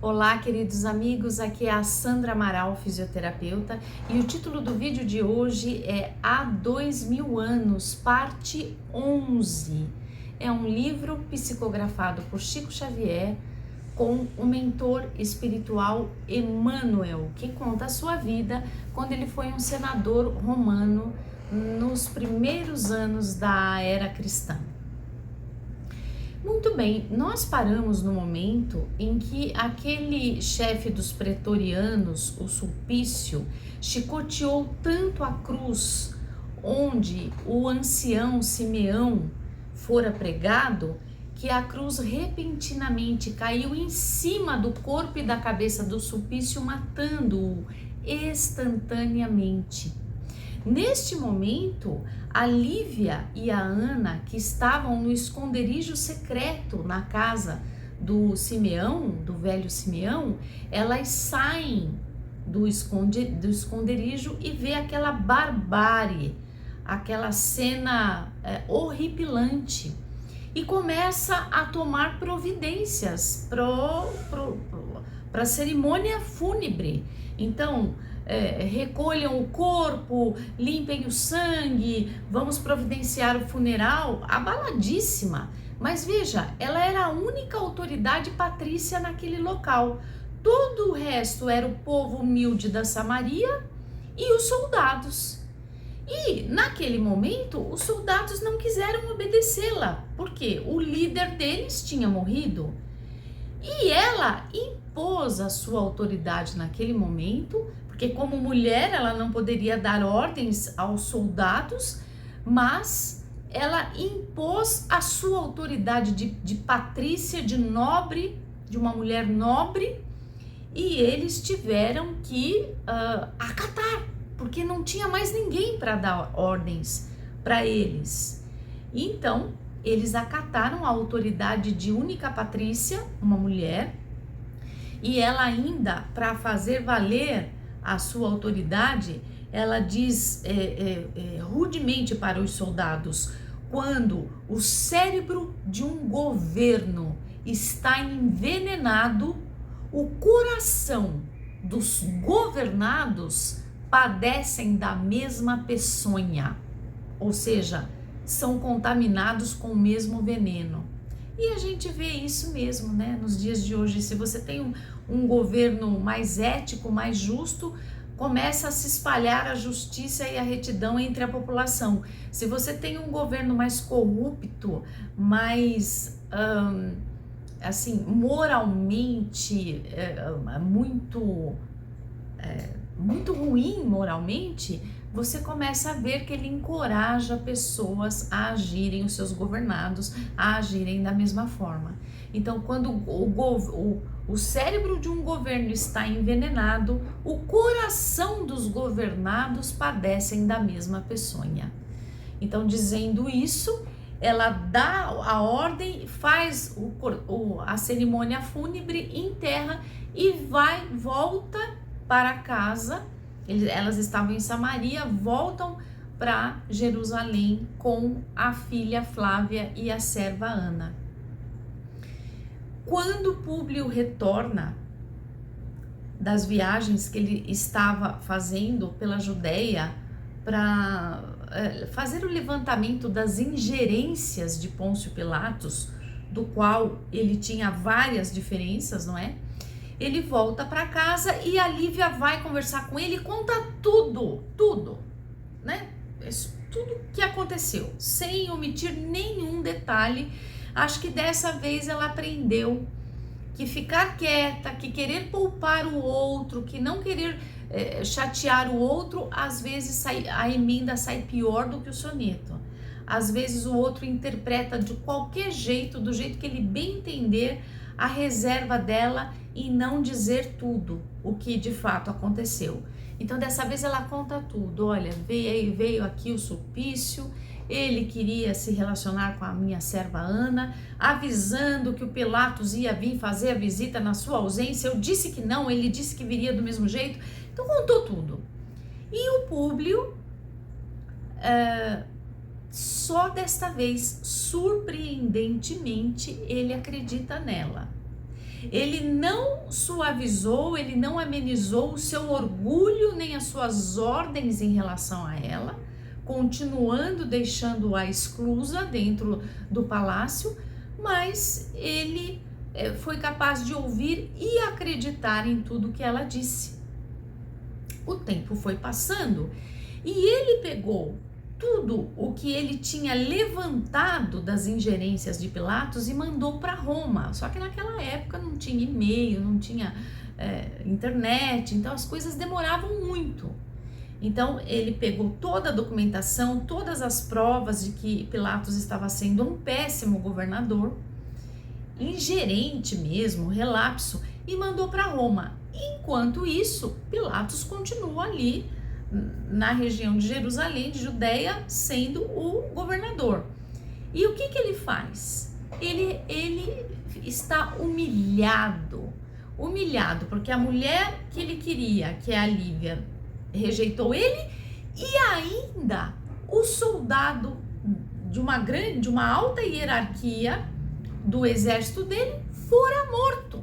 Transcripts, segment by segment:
Olá, queridos amigos, aqui é a Sandra Amaral, fisioterapeuta, e o título do vídeo de hoje é Há 2000 anos, parte 11. É um livro psicografado por Chico Xavier com o mentor espiritual Emmanuel, que conta a sua vida quando ele foi um senador romano nos primeiros anos da era cristã. Muito bem, nós paramos no momento em que aquele chefe dos pretorianos, o Sulpício, chicoteou tanto a cruz onde o ancião Simeão fora pregado, que a cruz repentinamente caiu em cima do corpo e da cabeça do Sulpício, matando-o instantaneamente. Neste momento, a Lívia e a Ana, que estavam no esconderijo secreto na casa do Simeão, do velho Simeão, elas saem do esconderijo e vê aquela barbárie, aquela cena horripilante, e começa a tomar providências para a cerimônia fúnebre. Então, recolham o corpo, limpem o sangue, vamos providenciar o funeral, abaladíssima. Mas veja, ela era a única autoridade patrícia naquele local. Todo o resto era o povo humilde da Samaria e os soldados. E naquele momento, os soldados não quiseram obedecê-la, porque o líder deles tinha morrido. E ela impôs a sua autoridade naquele momento, porque como mulher ela não poderia dar ordens aos soldados, mas ela impôs a sua autoridade de patrícia, de nobre, de uma mulher nobre, e eles tiveram que acatar, porque não tinha mais ninguém para dar ordens para eles. Então, eles acataram a autoridade de única patrícia, uma mulher, e ela ainda, para fazer valer a sua autoridade, ela diz rudemente para os soldados: quando o cérebro de um governo está envenenado, o coração dos governados padecem da mesma peçonha, ou seja, são contaminados com o mesmo veneno. E a gente vê isso mesmo, né, nos dias de hoje. Se você tem um governo mais ético, mais justo, começa a se espalhar a justiça e a retidão entre a população. Se você tem um governo mais corrupto, mais assim, moralmente muito ruim moralmente, você começa a ver que ele encoraja pessoas a agirem, os seus governados a agirem da mesma forma. Então, quando o cérebro de um governo está envenenado, o coração dos governados padecem da mesma peçonha. Então, dizendo isso, ela dá a ordem, faz a cerimônia fúnebre, enterra e volta para casa. Elas estavam em Samaria, voltam para Jerusalém com a filha Flávia e a serva Ana. Quando Públio retorna das viagens que ele estava fazendo pela Judéia para fazer o levantamento das ingerências de Pôncio Pilatos, do qual ele tinha várias diferenças, não é? Ele volta para casa e a Lívia vai conversar com ele e conta tudo, né? Tudo que aconteceu, sem omitir nenhum detalhe. Acho que dessa vez ela aprendeu que ficar quieta, que querer poupar o outro, que não querer chatear o outro, às vezes a emenda sai pior do que o soneto. Às vezes o outro interpreta de qualquer jeito, do jeito que ele bem entender, a reserva dela e não dizer tudo o que de fato aconteceu. Então dessa vez ela conta tudo. Olha, veio aqui o Sulpício, ele queria se relacionar com a minha serva Ana, avisando que o Pilatos ia vir fazer a visita na sua ausência. Eu disse que não, ele disse que viria do mesmo jeito. Então contou tudo. E o Públio só desta vez, surpreendentemente, ele acredita nela. Ele não suavizou, ele não amenizou o seu orgulho nem as suas ordens em relação a ela, continuando deixando-a exclusa dentro do palácio, mas ele foi capaz de ouvir e acreditar em tudo que ela disse. O tempo foi passando e ele pegou tudo o que ele tinha levantado das ingerências de Pilatos e mandou para Roma. Só que naquela época não tinha e-mail, não tinha internet, então as coisas demoravam muito. Então ele pegou toda a documentação, todas as provas de que Pilatos estava sendo um péssimo governador, ingerente mesmo, relapso, e mandou para Roma. Enquanto isso, Pilatos continua ali na região de Jerusalém, de Judeia, sendo o governador. E o que ele faz? Ele está humilhado, porque a mulher que ele queria, que é a Lívia, rejeitou ele, e ainda o soldado de uma alta hierarquia do exército dele fora morto,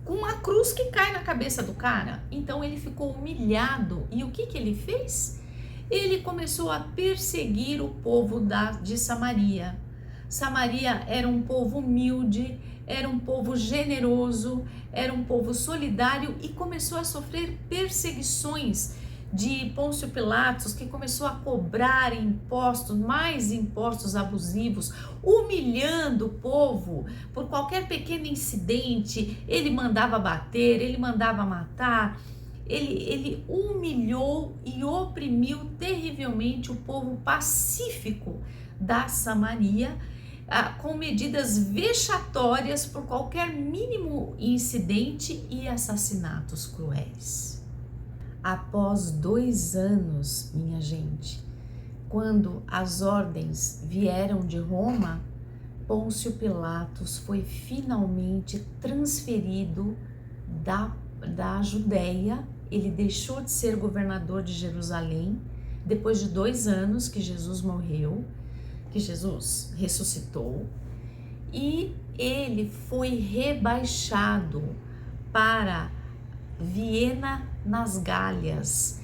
com uma cruz que cai na cabeça do cara. Então ele ficou humilhado. E o que ele fez? Ele começou a perseguir o povo de Samaria. Samaria era um povo humilde, era um povo generoso, era um povo solidário, e começou a sofrer perseguições de Pôncio Pilatos, que começou a cobrar impostos, mais impostos abusivos, humilhando o povo. Por qualquer pequeno incidente, ele mandava bater, ele mandava matar, ele humilhou e oprimiu terrivelmente o povo pacífico da Samaria, com medidas vexatórias por qualquer mínimo incidente e assassinatos cruéis. Após 2 anos, minha gente, quando as ordens vieram de Roma, Pôncio Pilatos foi finalmente transferido da Judéia. Ele deixou de ser governador de Jerusalém, depois de 2 anos que Jesus morreu, que Jesus ressuscitou, e ele foi rebaixado para Viena, nas Gálias.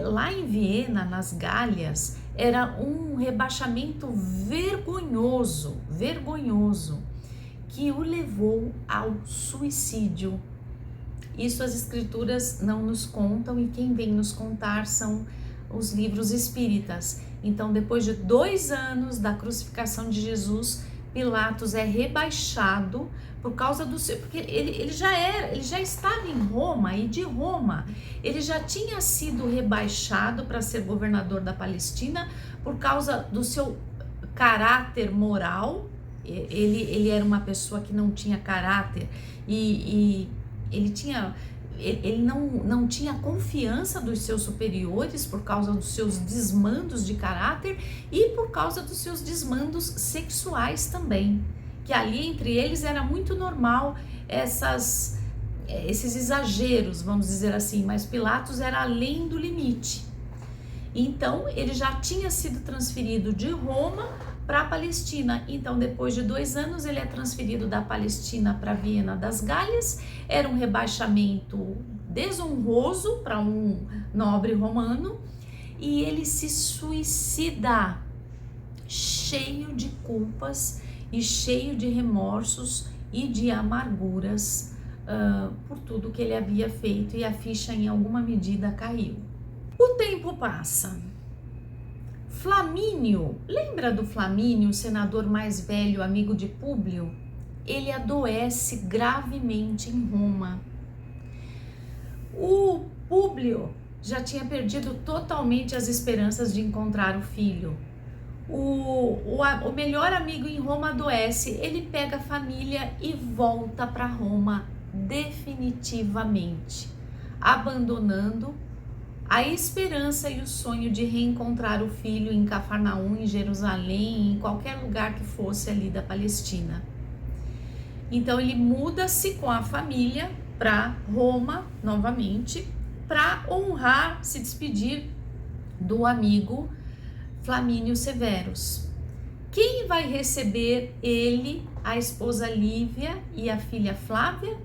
Lá em Viena, nas Gálias, era um rebaixamento vergonhoso, que o levou ao suicídio. Isso as escrituras não nos contam, e quem vem nos contar são os livros espíritas. Então, depois de 2 anos da crucificação de Jesus, Pilatos é rebaixado por causa do seu, porque ele já estava em Roma, e de Roma ele já tinha sido rebaixado para ser governador da Palestina por causa do seu caráter moral. Ele era uma pessoa que não tinha caráter, e ele não tinha confiança dos seus superiores por causa dos seus desmandos de caráter e por causa dos seus desmandos sexuais também, que ali entre eles era muito normal esses exageros, vamos dizer assim, mas Pilatos era além do limite. Então ele já tinha sido transferido de Roma para a Palestina. Então, depois de 2 anos, ele é transferido da Palestina para Viena das Gálias. Era um rebaixamento desonroso para um nobre romano, e ele se suicida, cheio de culpas e cheio de remorsos e de amarguras por tudo que ele havia feito, e a ficha em alguma medida caiu. O tempo passa. Flamínio, lembra do Flamínio, o senador mais velho, amigo de Públio? Ele adoece gravemente em Roma. O Públio já tinha perdido totalmente as esperanças de encontrar o filho. O melhor amigo em Roma adoece, ele pega a família e volta para Roma definitivamente, abandonando a esperança e o sonho de reencontrar o filho em Cafarnaum, em Jerusalém, em qualquer lugar que fosse ali da Palestina. Então ele muda-se com a família para Roma novamente, para honrar, se despedir do amigo Flamínio Severus. Quem vai receber ele, a esposa Lívia e a filha Flávia?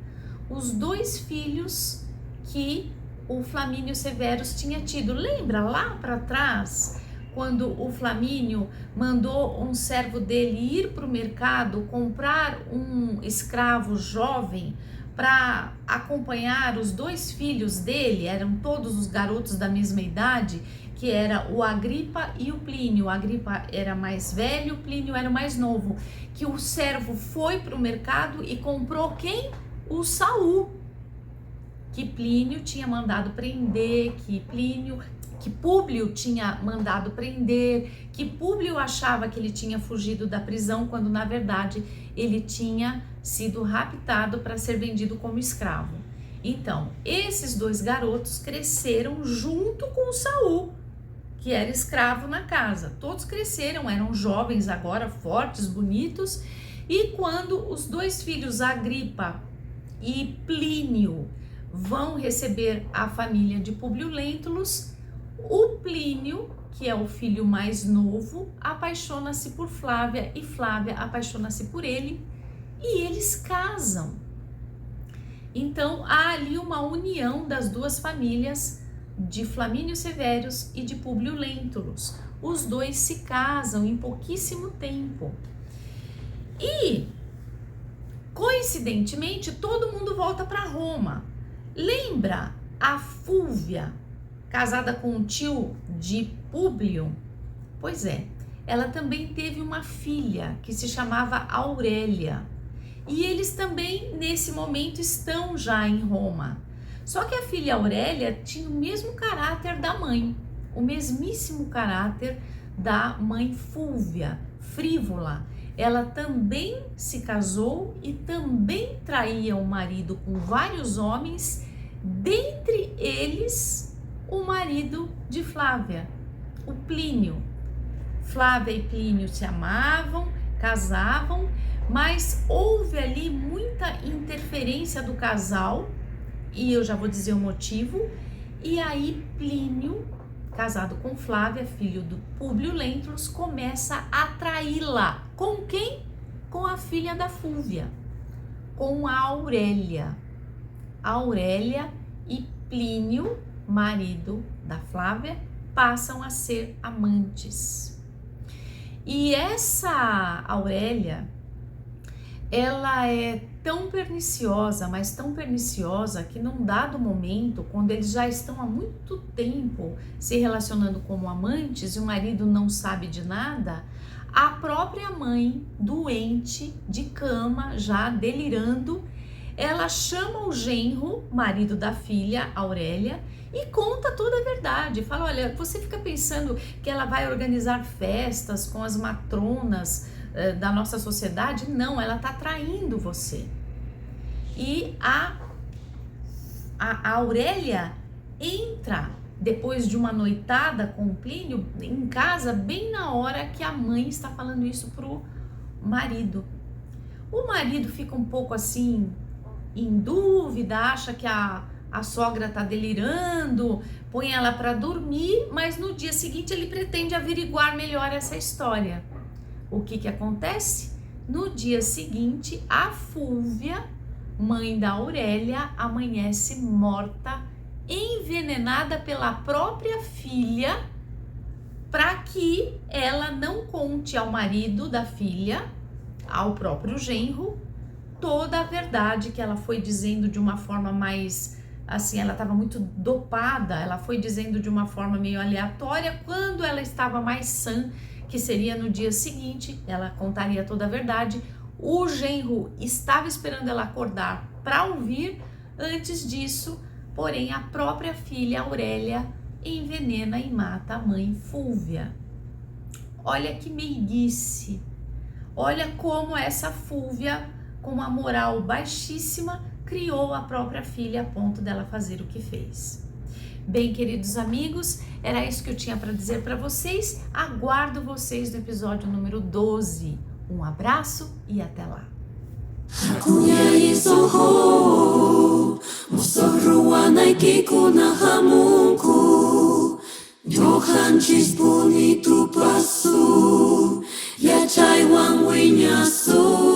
Os 2 filhos que o Flamínio Severus tinha tido. Lembra lá para trás, quando o Flamínio mandou um servo dele ir para o mercado comprar um escravo jovem para acompanhar os 2 filhos dele? Eram todos os garotos da mesma idade, que era o Agripa e o Plínio. O Agripa era mais velho, o Plínio era o mais novo. Que o servo foi para o mercado e comprou quem? O Saul, que Plínio tinha mandado prender, que Públio tinha mandado prender, que Públio achava que ele tinha fugido da prisão, quando na verdade ele tinha sido raptado para ser vendido como escravo. Então, esses 2 garotos cresceram junto com Saul, que era escravo na casa. Todos cresceram, eram jovens agora, fortes, bonitos, e quando os 2 filhos, Agripa e Plínio, vão receber a família de Públio Lentulus, o Plínio, que é o filho mais novo, apaixona-se por Flávia e Flávia apaixona-se por ele e eles casam. Então há ali uma união das 2 famílias, de Flamínio Severus e de Públio Lentulus. Os 2 se casam em pouquíssimo tempo. E, coincidentemente, todo mundo volta para Roma. Lembra a Fúvia, casada com o tio de Públio? Pois é, ela também teve uma filha que se chamava Aurélia. E eles também, nesse momento, estão já em Roma. Só que a filha Aurélia tinha o mesmo caráter da mãe, o mesmíssimo caráter da mãe Fúvia, frívola. Ela também se casou e também traía o marido com vários homens, dentre eles o marido de Flávia, o Plínio. Flávia e Plínio se amavam, casavam, mas houve ali muita interferência do casal, e eu já vou dizer o motivo. E aí Plínio, casado com Flávia, filho do Públio Lentulus, começa a traí-la. Com quem? Com a filha da Fúvia, com a Aurélia. Aurélia e Plínio, marido da Flávia, passam a ser amantes. E essa Aurélia, ela é tão perniciosa, mas tão perniciosa, que num dado momento, quando eles já estão há muito tempo se relacionando como amantes e o marido não sabe de nada, a própria mãe, doente, de cama, já delirando, ela chama o genro, marido da filha, Aurélia, e conta toda a verdade. Fala: olha, você fica pensando que ela vai organizar festas com as matronas da nossa sociedade? Não, ela tá traindo você. E a Aurélia entra, depois de uma noitada com o Plínio, em casa, bem na hora que a mãe está falando isso pro marido. O marido fica um pouco assim, em dúvida, acha que a sogra tá delirando, põe ela para dormir, mas no dia seguinte ele pretende averiguar melhor essa história. O que acontece? No dia seguinte, a Fúvia, mãe da Aurélia, amanhece morta, envenenada pela própria filha, para que ela não conte ao marido da filha, ao próprio genro, toda a verdade, que ela foi dizendo de uma forma mais, assim, ela estava muito dopada, ela foi dizendo de uma forma meio aleatória. Quando ela estava mais sã, que seria no dia seguinte, ela contaria toda a verdade. O genro estava esperando ela acordar para ouvir. Antes disso, porém, a própria filha Aurélia envenena e mata a mãe Fúvia. Olha que meiguice. Olha como essa Fúvia, com uma moral baixíssima, criou a própria filha a ponto dela fazer o que fez. Bem, queridos amigos, era isso que eu tinha para dizer para vocês. Aguardo vocês no episódio número 12. Um abraço e até lá. Johan ci wspólni tu pasu, Yachai Wang Winyasu.